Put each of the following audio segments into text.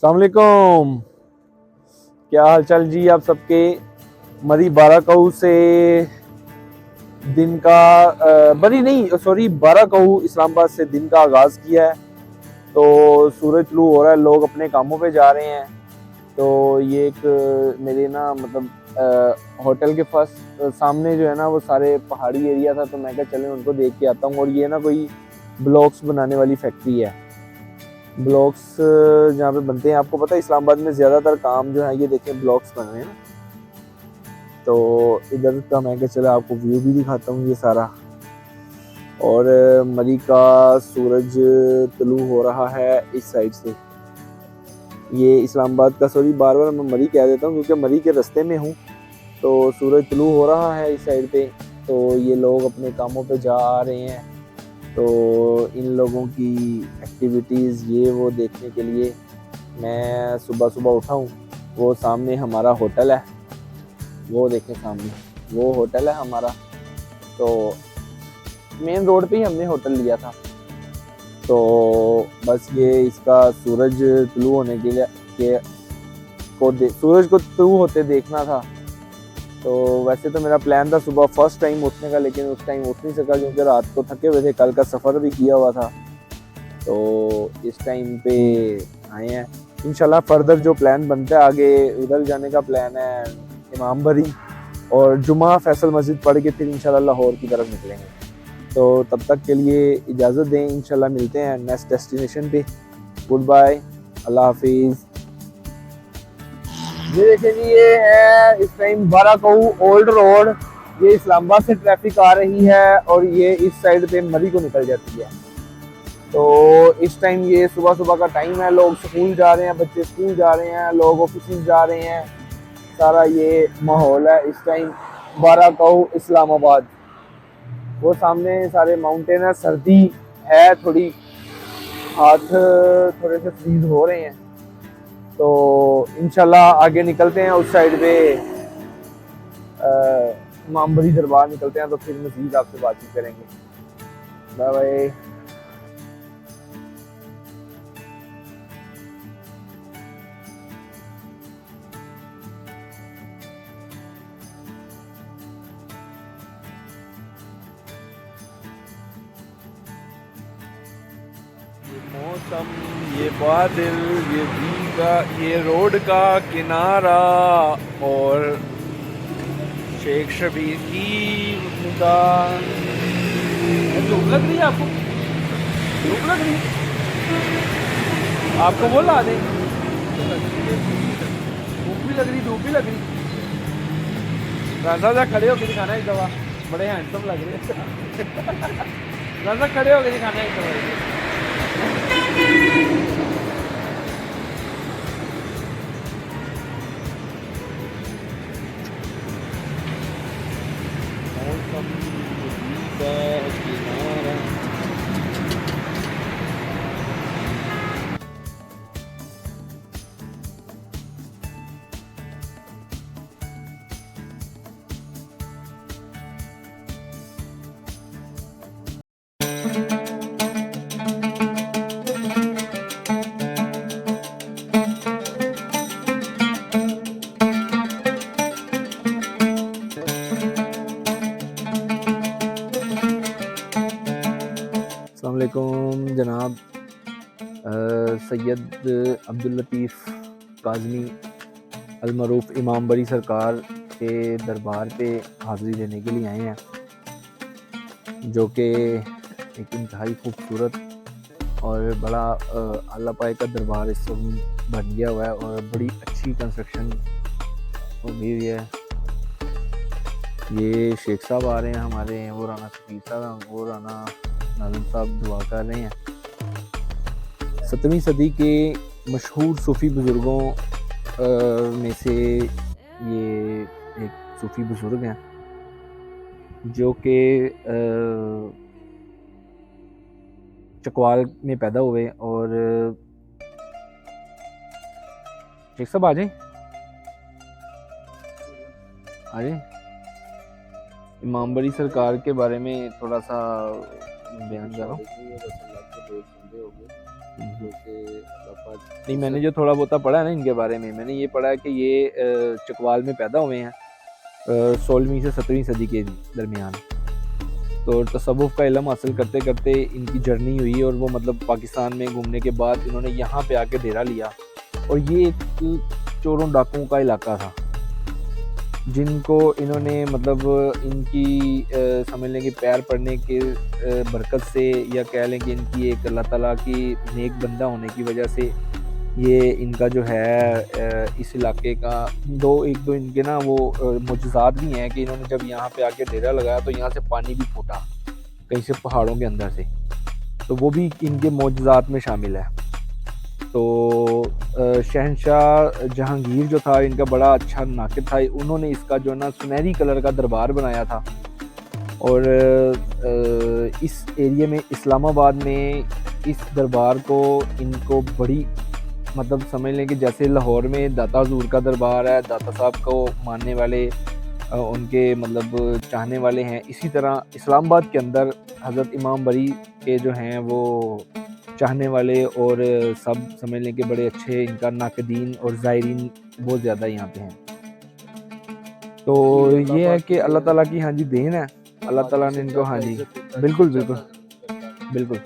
अस्सलाम वालेकुम। क्या हाल चाल जी आप सबके। मरी 12 कहू से दिन का बरी नहीं सॉरी 12 कहू इस्लामाबाद से दिन का आगाज़ किया है। तो सूरज तुलू हो रहा है, लोग अपने कामों पे जा रहे हैं। तो ये एक मेरे ना मतलब होटल के फर्स्ट सामने जो है ना वो सारे पहाड़ी एरिया था, तो मैं क्या चलें उनको देख के आता हूँ। और ये ना कोई ब्लॉक्स बनाने वाली फैक्ट्री है। ब्लॉक्स जहाँ पे बनते हैं, आपको पता है इस्लामाबाद में ज़्यादातर काम जो है ये देखें ब्लॉक्स बन रहे हैं ना। तो इधर का मैं क्या चला आपको व्यू भी दिखाता हूँ ये सारा। और मरी का सूरज तुलू हो रहा है इस साइड से। ये इस्लामाबाद का, सॉरी बार बार मैं मरी कह देता हूँ क्योंकि मरी के रास्ते में हूँ। तो सूरज तुलू हो रहा है इस साइड पे, तो ये लोग अपने कामों पे जा रहे हैं। तो इन लोगों की एक्टिविटीज़ ये वो देखने के लिए मैं सुबह सुबह उठा हूँ। वो सामने हमारा होटल है, वो देखें सामने वो होटल है हमारा। तो मेन रोड पे ही हमने होटल लिया था। तो बस ये इसका सूरज तुलू होने के लिए सूरज को तुलू होते देखना था। तो वैसे तो मेरा प्लान था सुबह फर्स्ट टाइम उठने का, लेकिन उस टाइम उठ नहीं सका क्योंकि रात को थके हुए थे, कल का सफ़र भी किया हुआ था। तो इस टाइम पे आए हैं। इंशाल्लाह फर्दर जो प्लान बनता है आगे उधर जाने का प्लान है इमामबरी और जुमा फैसल मस्जिद पढ़ के फिर इंशाल्लाह लाहौर की तरफ निकलेंगे। तो तब तक के लिए इजाज़त दें, इंशाल्लाह मिलते हैं नेक्स्ट डेस्टिनेशन पे। गुड बाय, अल्लाह हाफिज़। ये देखिए जी, ये है इस टाइम 12 कहू ओल्ड रोड। ये इस्लामाबाद से ट्रैफिक आ रही है और ये इस साइड पे मरी को निकल जाती है। तो इस टाइम ये सुबह सुबह का टाइम है, लोग स्कूल जा रहे हैं, बच्चे स्कूल जा रहे हैं, लोग ऑफिस जा रहे हैं। सारा ये माहौल है इस टाइम 12 कहू इस्लामाबाद। वो सामने सारे माउंटेन है, सर्दी है थोड़ी, हाथ थोड़े से फ्रीज हो रहे हैं। तो इंशाल्लाह आगे निकलते हैं उस साइड पे इमामबरी दरबार निकलते हैं, तो फिर मज़ीद आपसे बातचीत करेंगे। Bye bye. मौसम, ये बादल, ये भीगा, ये रोड का किनारा और शेख शबीर की निगाह। धूप लग रही है आपको? धूप लग रही है आपको? वो ला दें, धूप भी लग रही, धूप भी लग रही। राजा खड़े होकर दिखाना एक दवा, बड़े हैंडसम लग रहे हैं। राजा खड़े होकर दिखाना एक दवा। अस्सलाम वालेकुम जनाब। सैयद अब्दुल लतीफ़ काज़मी अलमरूफ इमामबरी सरकार के दरबार पे हाज़िरी देने के लिए आए हैं, जो कि एक इंतहाई खूबसूरत और बड़ा अल्लाह पाक का दरबार इस वक्त बन गया हुआ है और बड़ी अच्छी कंस्ट्रक्शन हो गई हुई है। ये शेख साहब आ रहे हैं हमारे, वो राना शकीर साहब, वो राना नाज़िम साहब दुआ कर रहे हैं। 7वीं सदी के मशहूर सूफ़ी बुज़ुर्गों में से ये एक सूफ़ी बुज़ुर्ग हैं जो कि चकवाल में पैदा हुए। और शेख साहब आ जाएं, आ जाएं। इमामबरी सरकार के बारे में थोड़ा सा बयान कर रहा हूँ। जैसे अल्लाह पाक नहीं, मैंने जो थोड़ा बहुत पढ़ा है ना इनके बारे में, मैंने ये पढ़ा है कि ये चकवाल में पैदा हुए हैं 16वीं से 17वीं सदी के दरमियान। तो तसव्वुफ़ का इल्म हासिल करते करते इनकी जर्नी हुई और वो मतलब पाकिस्तान में घूमने के बाद इन्होंने यहाँ पे आके डेरा लिया। और ये एक चोरों डाकुओं का इलाका था, जिनको इन्होंने मतलब इनकी समझ लें कि पैर पड़ने के बरकत से, या कह लें कि इनकी एक अल्लाह ताला की नेक बंदा होने की वजह से ये इनका जो है इस इलाके का एक दो इनके ना वो मुजज़ात भी हैं कि इन्होंने जब यहाँ पे आके डेरा लगाया तो यहाँ से पानी भी फूटा कहीं से पहाड़ों के अंदर से, तो वो भी इनके मुजज़ात में शामिल है। तो शहंशाह जहांगीर जो था इनका बड़ा अच्छा नाक़िद था, उन्होंने इसका जो है ना सुनहरी कलर का दरबार बनाया था। और इस एरिया में इस्लामाबाद में इस दरबार को इनको बड़ी मतलब समझ लें कि जैसे लाहौर में दाता हजूर का दरबार है, दाता साहब को मानने वाले उनके मतलब चाहने वाले हैं, इसी तरह इस्लामाबाद के अंदर हज़रत इमाम बरी के जो हैं वो चाहने वाले और सब समझ लें कि बड़े अच्छे इनका नाक़दीन और ज़ायरीन बहुत ज़्यादा यहाँ पे हैं। तो ये है कि अल्लाह ताला की हाँ जी देन है, अल्लाह ताला ने इनको हाँ जी बिल्कुल बिल्कुल बिल्कुल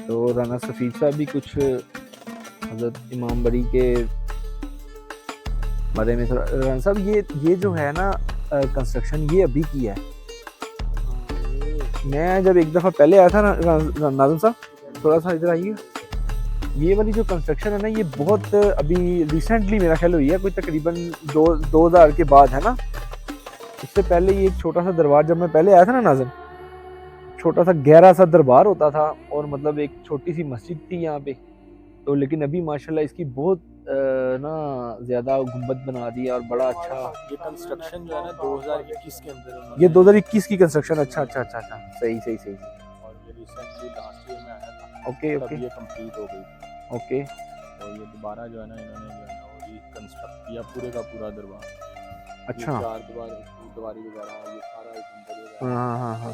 तो राना सफ़ीद साहब भी कुछ हज़रत इमाम बरी के बारे में थोड़ा। राना साहब ये जो है ना कंस्ट्रक्शन ये अभी की है। मैं जब एक दफ़ा पहले आया था ना नाज़िम साहब, थोड़ा सा इधर आइए, ये वाली जो कंस्ट्रक्शन है ना ये बहुत अभी रिसेंटली मेरा ख्याल हुई है, कोई तकरीबन 2000 के बाद है ना। उससे पहले ये एक छोटा सा दरबार, जब मैं पहले आया था ना नाज़िम, छोटा सा गहरा सा दरबार होता था और मतलब एक छोटी सी मस्जिद थी यहाँ पे। तो लेकिन अभी माशाल्लाह इसकी बहुत ना ज़्यादा गुंबद बना दिया और बड़ा अच्छा। ये कंस्ट्रक्शन जो है ना 2021 के अंदर, ये 2021 की कंस्ट्रक्शन। अच्छा अच्छा अच्छा अच्छा, सही सही सही। और ये रिसेंटली लास्ट ईयर में आया था। ओके ओके, ये कंप्लीट हो गई। ओके। और ये दोबारा जो है ना इन्होंने जो है ना वो रिकंस्ट्रक्ट किया पूरे का पूरा दरबार। अच्छा, चार दीवारी दोबारा ये सारा एक अंदर। हाँ हाँ हाँ,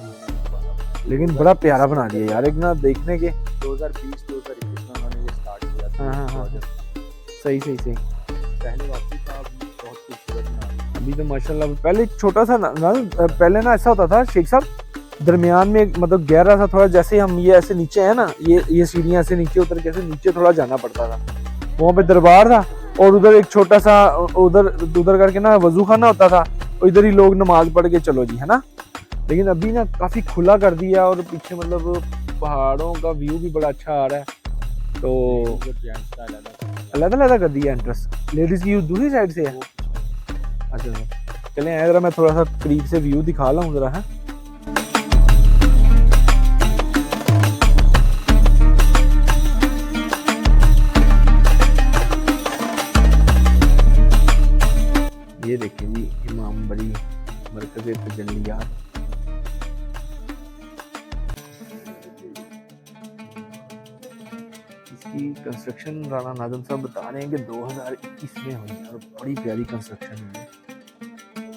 लेकिन बड़ा प्यारा बना दिया यार, एक ना देखने के 2020-2021 में उन्होंने ये स्टार्ट किया था। हाँ हाँ हाँ, सही सही सही। पहले वाकई था, बहुत खूबसूरत बना। अभी तो माशाल्लाह, पहले छोटा सा ना पहले ना ऐसा होता था शेख साहब, दरमियान में मतलब गहरा सा थोड़ा, जैसे हम ये ऐसे नीचे है ना, ये सीढ़ियाँ ऐसे नीचे उतर के ऐसे नीचे थोड़ा जाना पड़ता था, वहाँ पे दरबार था और उधर एक छोटा सा उधर करके ना वजू खाना होता था, और इधर ही लोग नमाज पढ़ के चलो जी, है ना। लेकिन अभी ना काफ़ी खुला कर दिया और पीछे मतलब पहाड़ों का व्यू भी बड़ा अच्छा आ रहा है। तो अलग कर दिया एंट्रेंस, लेडीज़ की दूसरी साइड से है। अच्छा चलें आए ज़रा, मैं थोड़ा सा करीब से व्यू दिखा ला हूँ ज़रा, है। ये देखिए जी इमाम बरी मरकज़ तजल्लियात। इसकी कंस्ट्रक्शन राना नाज़िम साहब बता रहे हैं कि 2021 में हुई है और बड़ी प्यारी कंस्ट्रक्शन हुई है।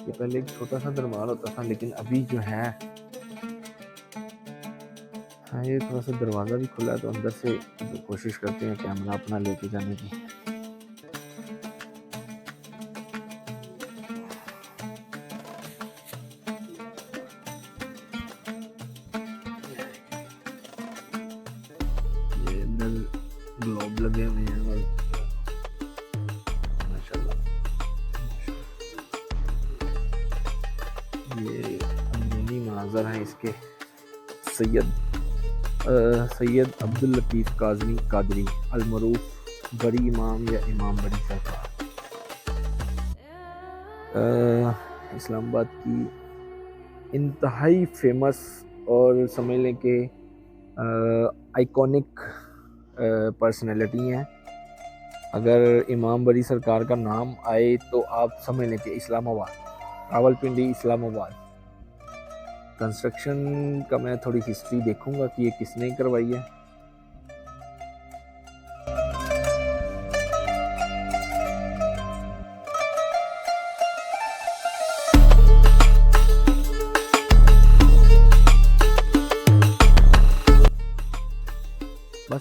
ये पहले एक छोटा सा दरबार होता था, लेकिन अभी जो है हाँ ये थोड़ा सा दरवाज़ा भी खुला है, तो अंदर से तो कोशिश करते हैं कैमरा अपना लेके जाने की। ये अंदर ग्लोब लगे हुए हैं और माशाल्लाह ये अंदरूनी मनाज़र हैं इसके। सैयद अब्दुल लतीफ़ काज़मी कादरी अलमरूफ बरी इमाम या इमाम बरी सरकार, इस्लामाबाद की इंतहाई फेमस और समझ लें कि आइकॉनिक पर्सनैलिटी हैं। अगर इमाम बरी सरकार का नाम आए तो आप समझ लें कि इस्लामाबाद, रावलपिंडी इस्लामाबाद। कंस्ट्रक्शन का मैं थोड़ी हिस्ट्री देखूंगा कि ये किसने करवाई है।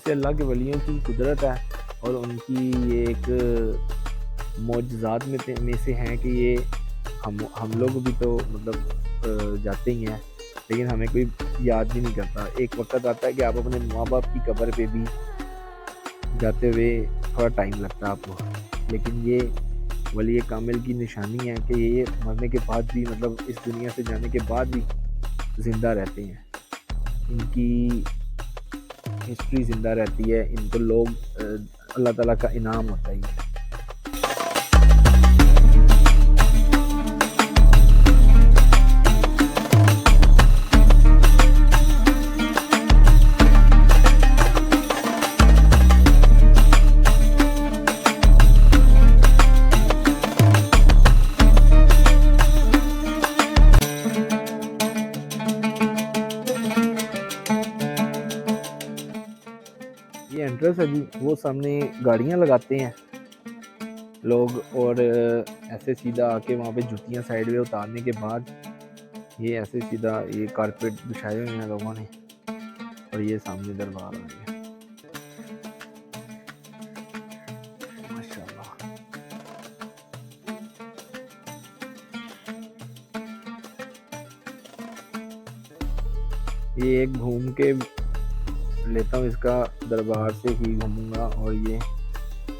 से अल्लाह के वलियों की कुदरत है और उनकी ये एक मौजज़ात में से हैं कि ये हम लोग भी तो मतलब जाते ही हैं, लेकिन हमें कोई याद भी नहीं करता। एक वक्त आता है कि आप अपने माँ बाप की कब्र पे भी जाते हुए थोड़ा टाइम लगता है आपको, लेकिन ये वली कामिल की निशानी है कि ये मरने के बाद भी मतलब इस दुनिया से जाने के बाद भी ज़िंदा रहते हैं। इनकी हिस्ट्री ज़िंदा रहती है, इनको लोग अल्लाह ताला का इनाम होता है। ये एंट्रेंस है जी, वो सामने गाड़ियाँ लगाते हैं लोग और ऐसे सीधा आके वहाँ पे जुतियाँ साइड में उतारने के बाद ये ऐसे सीधा ये कारपेट बिछाए हुए हैं लोगों ने और ये सामने दरबार आ गया। माशाल्लाह। ये एक घूम के लेता हूँ, इसका दरबार से ही घूमूंगा और ये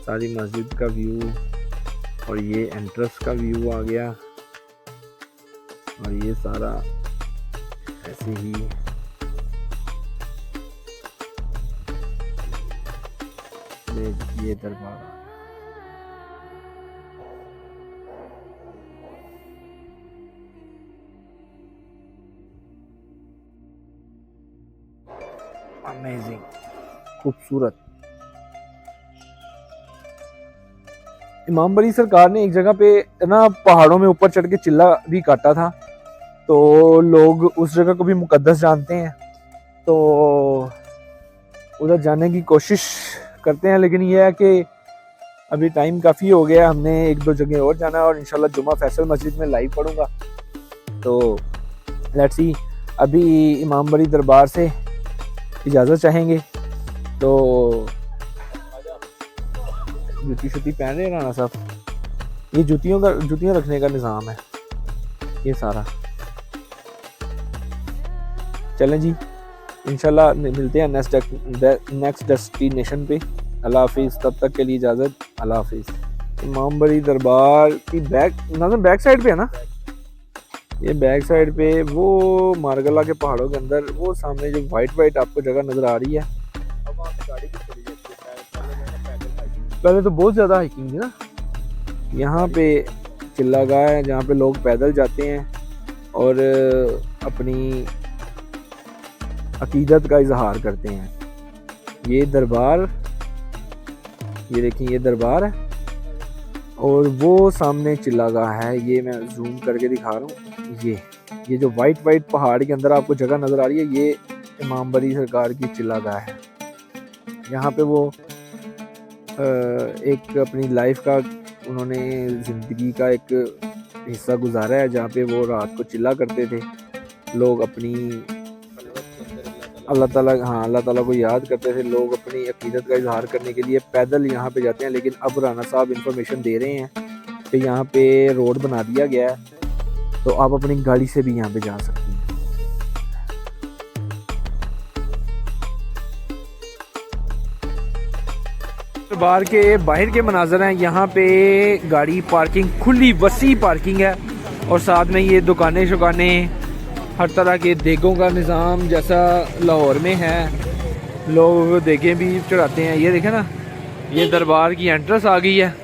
सारी मस्जिद का व्यू और ये एंट्रेंस का व्यू आ गया और ये सारा ऐसे ही ये दरबार आ गया। अमेजिंग, खूबसूरत। इमाम बरी सरकार ने एक जगह पे ना पहाड़ों में ऊपर चढ़ के चिल्ला भी काटा था, तो लोग उस जगह को भी मुकद्दस जानते हैं, तो उधर जाने की कोशिश करते हैं। लेकिन यह है कि अभी टाइम काफ़ी हो गया, हमने एक दो जगह और जाना है और इंशाल्लाह जुमा फैसल मस्जिद में लाइव पढ़ूंगा। तो लेट्स सी, अभी इमाम बरी दरबार से इजाज़त चाहेंगे तो जूती शुती पहन रहे राना साहब, ये जूतियाँ रखने का निज़ाम है ये सारा। चलें जी, इंशाल्लाह मिलते हैं नेक्स्ट डेस्टिनेशन पे। अल्लाह हाफिज़, तब तक के लिए इजाज़त, अल्लाह हाफिज़। इमाम बरी दरबार की बैक साइड पे है ना, ये बैक साइड पे वो मारगला के पहाड़ों के अंदर वो सामने जो वाइट आपको जगह नज़र आ रही है, अब वहाँ पे गाड़ी भी चली जाती है। पहले तो बहुत ज़्यादा हाइकिंग थी ना। यहाँ पे चिल्ला गाह है जहाँ पे लोग पैदल जाते हैं और अपनी अकीदत का इजहार करते हैं। ये दरबार, ये देखिए ये दरबार है और वो सामने चिल्ला गाह है, ये मैं जूम करके दिखा रहा हूँ। ये जो वाइट पहाड़ के अंदर आपको जगह नज़र आ रही है, ये इमाम बरी सरकार की चिल्ला गाह है। यहाँ पे वो एक अपनी लाइफ का उन्होंने ज़िंदगी का एक हिस्सा गुजारा है, जहाँ पे वो रात को चिल्ला करते थे। लोग अपनी अल्लाह ताला को याद करते थे, लोग अपनी अकीदत का इजहार करने के लिए पैदल यहाँ पे जाते हैं। लेकिन अब राना साहब इंफॉर्मेशन दे रहे हैं कि यहाँ पे रोड बना दिया गया है, तो आप अपनी गाड़ी से भी यहाँ पे जा सकते हैं। दरबार के बाहर के मनाजर हैं, यहाँ पे गाड़ी पार्किंग खुली वसी पार्किंग है और साथ में ये दुकानें शुकानें, हर तरह के देगों का निज़ाम जैसा लाहौर में है। लोग देगें भी चढ़ाते हैं। ये देखें ना, ये दरबार की एंट्रेंस आ गई है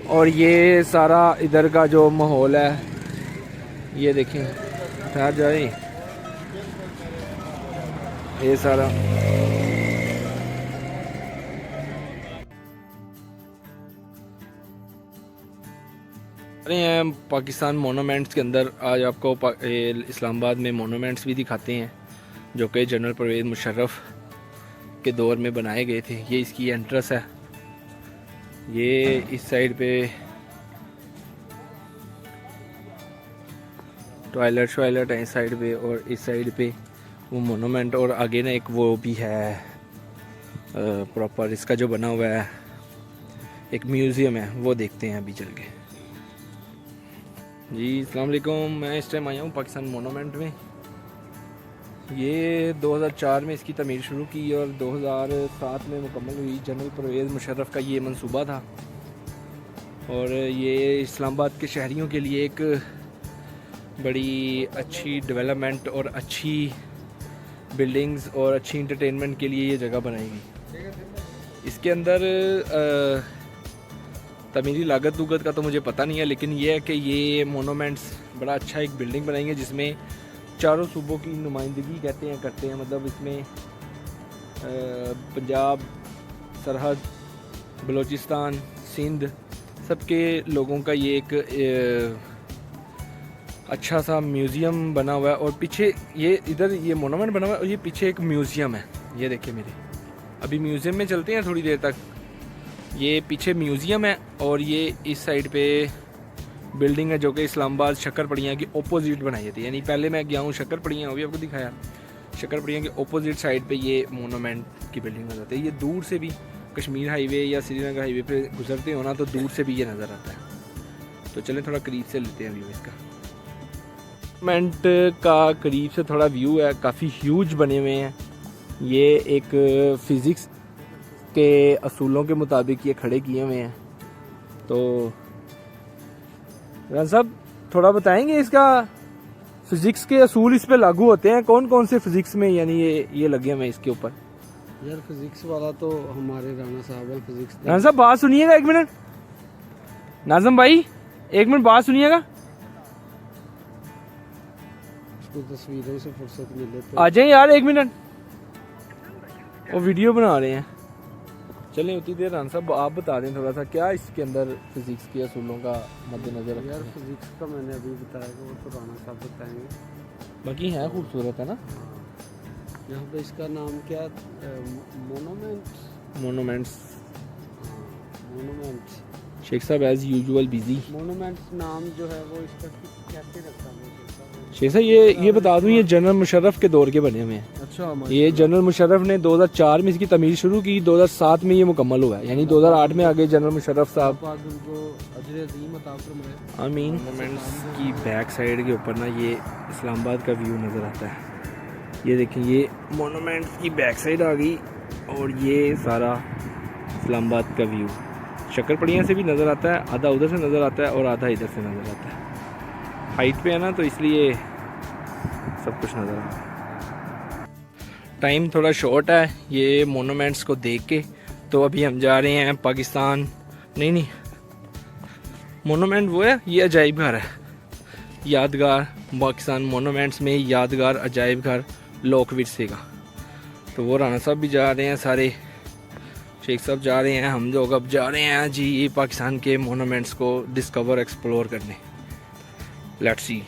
और ये सारा इधर का जो माहौल है ये देखें, ठहर जाए, ये सारा अरे हैं पाकिस्तान मोनूमेंट्स के अंदर। आज आपको इस्लामाबाद में मोनूमेंट्स भी दिखाते हैं जो कि जनरल परवेज़ मुशर्रफ के दौर में बनाए गए थे। ये इसकी एंट्रेंस है, ये इस साइड पे टॉयलेट है इस साइड पे और इस साइड पे वो मोनूमेंट और आगे ना एक वो भी है प्रॉपर इसका जो बना हुआ है एक म्यूज़ियम है, वो देखते हैं अभी चल के। जी अस्सलाम वालेकुम, मैं इस टाइम आया हूँ पाकिस्तान मोनूमेंट में। ये 2004 में इसकी तमीर शुरू की और 2007 में मुकम्मल हुई। जनरल परवेज़ मुशर्रफ का ये मंसूबा था और ये इस्लामाबाद के शहरियों के लिए एक बड़ी अच्छी डेवलपमेंट और अच्छी बिल्डिंग्स और अच्छी इंटरटेनमेंट के लिए ये जगह बनाएगी। इसके अंदर तमीरी लागत लुगत का तो मुझे पता नहीं है, लेकिन ये है कि ये मोनूमेंट्स बड़ा अच्छा एक बिल्डिंग बनाएंगे जिसमें चारों सूबों की नुमाइंदगी करते हैं। मतलब इसमें पंजाब, सरहद, बलूचिस्तान, सिंध सबके लोगों का ये एक अच्छा सा म्यूज़ियम बना हुआ है। और पीछे ये इधर ये मोनूमेंट बना हुआ है और ये पीछे एक म्यूज़ियम है। ये देखिए मेरे, अभी म्यूज़ियम में चलते हैं थोड़ी देर तक। ये पीछे म्यूज़ियम है और ये इस साइड पे बिल्डिंग है जो कि इस्लामाबाद शक्करपड़ियाँ की ओपोजिट बनाई थी। यानी पहले मैं गया हूँ शक्करपड़ियाँ, वो भी आपको दिखाया। शक्करपड़ियाँ के ओपोजिट साइड पे ये मोनूमेंट की बिल्डिंग नजर आती है। ये दूर से भी कश्मीर हाईवे या श्रीनगर हाईवे पे गुजरते हो ना तो दूर से भी ये नज़र आता है। तो चलें थोड़ा करीब से लेते हैं व्यू इसका। मोनूमेंट का करीब से थोड़ा व्यू है, काफ़ी ह्यूज बने हुए हैं। ये एक फ़िज़िक्स के असूलों के मुताबिक ये खड़े किए हुए हैं। तो रान साहब थोड़ा बताएंगे इसका फ़िज़िक्स के असूल इस पे लागू होते हैं कौन कौन से फ़िज़िक्स में, यानी ये लगे हुए हैं इसके ऊपर? यार फिजिक्स वाला तो हमारे राना साहब है। फिजिक्स राना साहब बात सुनिएगा एक मिनट। नाज़म भाई एक मिनट बात सुनिएगा। उसको तस्वीरों से फुर्सत मिले तो आ जाए यार एक मिनट, वो वीडियो बना रहे हैं। चलें उतनी देर राना साहब आप बता दें थोड़ा सा क्या इसके अंदर फिजिक्स के असूलों का मद्देनजर यार रखते हैं। फिजिक्स का मैंने अभी बताया कि वो तो राना साहब बताएंगे। बाकी है खूबसूरत है ना। यहाँ पे इसका नाम क्या मोनूमेंट्स मोनूमेंट्स शेख साहब एज यूजुअल बिजी। मोनूमेंट्स नाम जो है वो इसका कैसे रखा है शेख साहब ये बता दूं ये जनरल मुशर्रफ के दौर के बने हुए हैं। अच्छा ये जनरल मुशर्रफ ने 2004 में इसकी तमीर शुरू की, 2007 में ये मुकम्मल हुआ है। यानी 2008 में आगे जनरल मुशर्रफ साहब आमीन। मोनूमेंट्स की बैक साइड के ऊपर ना ये इस्लामाबाद का व्यू नज़र आता है। ये देखें ये मोनूमेंट्स की बैक साइड आ गई और ये सारा इस्लामाबाद का व्यू शक्करपड़ियाँ से भी नज़र आता है, आधा उधर से नज़र आता है और आधा इधर से नज़र आता है। हाइट पे है ना तो इसलिए सब कुछ नज़र आ रहा है। टाइम थोड़ा शॉर्ट है ये मोनूमेंट्स को देख के, तो अभी हम जा रहे हैं पाकिस्तान। नहीं मोनूमेंट वो है, ये अजायब घर है, यादगार पाकिस्तान मोनूमेंट्स में यादगार अजायब घर लोक विरसे का। तो वो राना साहब भी जा रहे हैं, सारे शेख साहब जा रहे हैं, हम लोग अब जा रहे हैं जी पाकिस्तान के मोनूमेंट्स को डिस्कवर एक्सप्लोर करने। Let's see.